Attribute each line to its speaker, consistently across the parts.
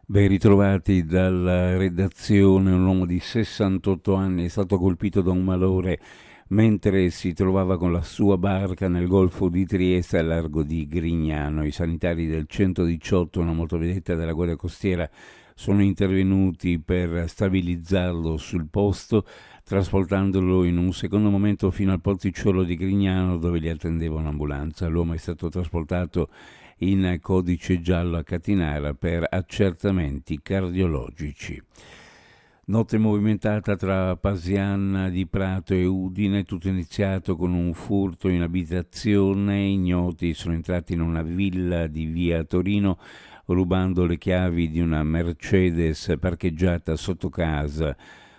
Speaker 1: Ben ritrovati dalla redazione. Un uomo di 68 anni è stato colpito da un malore mentre si trovava con la sua barca nel golfo di Trieste al largo di Grignano. I sanitari del 118, una motovedetta della Guardia Costiera, sono intervenuti per stabilizzarlo sul posto, trasportandolo in un secondo momento fino al porticciolo di Grignano dove gli attendeva un'ambulanza. L'uomo è stato trasportato in codice giallo a Catinara per accertamenti cardiologici. Notte movimentata tra Pasianna di Prato e Udine, tutto iniziato con un furto in abitazione. Ignoti sono entrati in una villa di via Torino rubando le chiavi di una Mercedes parcheggiata sotto casa.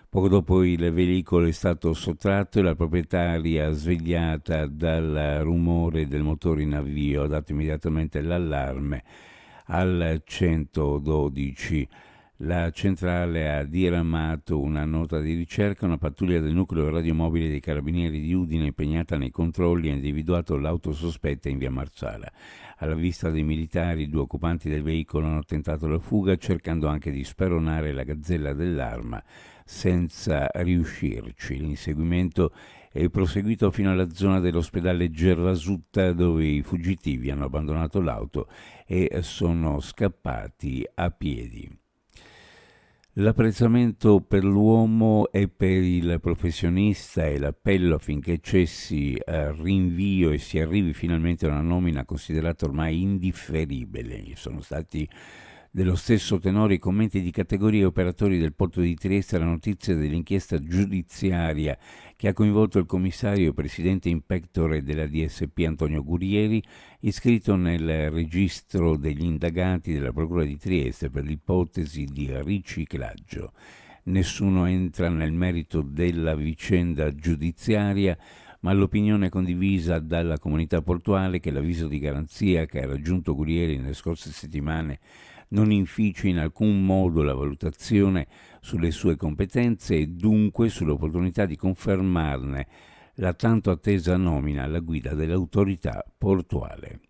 Speaker 1: Poco dopo il veicolo è stato sottratto e la proprietaria, svegliata dal rumore del motore in avvio, ha dato immediatamente l'allarme al 112. La centrale ha diramato una nota di ricerca. Una pattuglia del nucleo radiomobile dei carabinieri di Udine impegnata nei controlli ha individuato l'auto sospetta in via Marsala. Alla vista dei militari, 2 occupanti del veicolo hanno tentato la fuga cercando anche di speronare la gazzella dell'arma senza riuscirci. L'inseguimento è proseguito fino alla zona dell'ospedale Gervasutta dove i fuggitivi hanno abbandonato l'auto e sono scappati a piedi. L'apprezzamento per l'uomo e per il professionista e l'appello affinché cessi il rinvio e si arrivi finalmente a una nomina considerata ormai indifferibile. Sono stati dello stesso tenore i commenti di categorie e operatori del porto di Trieste alla notizia dell'inchiesta giudiziaria che ha coinvolto il commissario e presidente in pectore della DSP Antonio Gurieri, iscritto nel registro degli indagati della Procura di Trieste per l'ipotesi di riciclaggio. Nessuno entra nel merito della vicenda giudiziaria, ma l'opinione condivisa dalla comunità portuale che l'avviso di garanzia che ha raggiunto Gurieri nelle scorse settimane non inficia in alcun modo la valutazione sulle sue competenze e dunque sull'opportunità di confermarne la tanto attesa nomina alla guida dell'autorità portuale.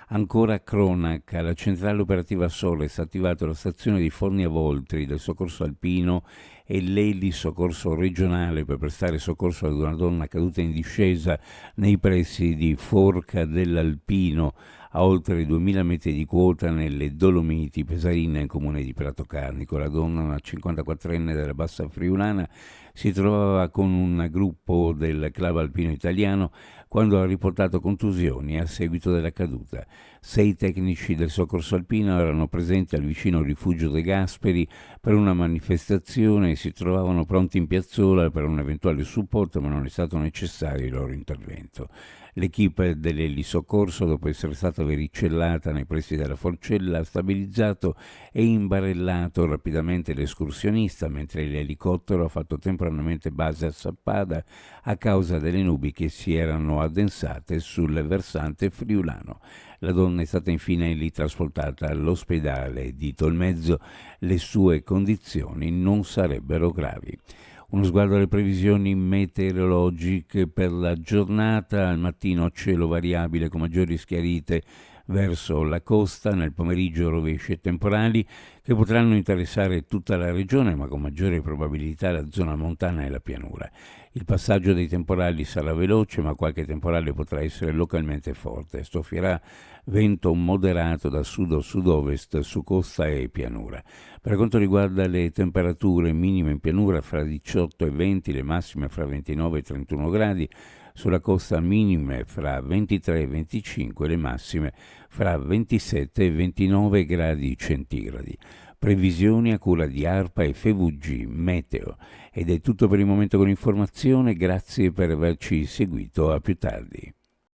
Speaker 1: Ancora cronaca, la centrale operativa Sores ha attivato la stazione di Forni a Voltri del soccorso alpino e l'Eli soccorso regionale per prestare soccorso ad una donna caduta in discesa nei pressi di Forca dell'Alpino, a oltre 2000 metri di quota nelle Dolomiti Pesarine, in comune di Prato Carnico. La donna, una 54enne della Bassa Friulana, si trovava con un gruppo del club alpino italiano quando ha riportato contusioni a seguito della caduta. 6 tecnici del soccorso alpino erano presenti al vicino rifugio De Gasperi per una manifestazione e si trovavano pronti in piazzola per un eventuale supporto, ma non è stato necessario il loro intervento. L'equipe dell'elisoccorso, dopo essere stata vericellata nei pressi della Forcella, ha stabilizzato e imbarellato rapidamente l'escursionista, mentre l'elicottero ha fatto temporaneamente base a Sappada a causa delle nubi che si erano addensate sul versante friulano. La donna è stata infine lì trasportata all'ospedale di Tolmezzo. Le sue condizioni non sarebbero gravi. Uno sguardo alle previsioni meteorologiche per la giornata. Al mattino cielo variabile con maggiori schiarite verso la costa, nel pomeriggio rovesci e temporali che potranno interessare tutta la regione, ma con maggiore probabilità la zona montana e la pianura. Il passaggio dei temporali sarà veloce, ma qualche temporale potrà essere localmente forte. Soffierà vento moderato da sud o sud-ovest su costa e pianura. Per quanto riguarda le temperature, minime in pianura fra 18 e 20, le massime fra 29 e 31 gradi, sulla costa minime fra 23 e 25, le massime fra 27 e 29 gradi centigradi. Previsioni a cura di ARPA e FVG Meteo. Ed è tutto per il momento con l'informazione, grazie per averci seguito, a più tardi.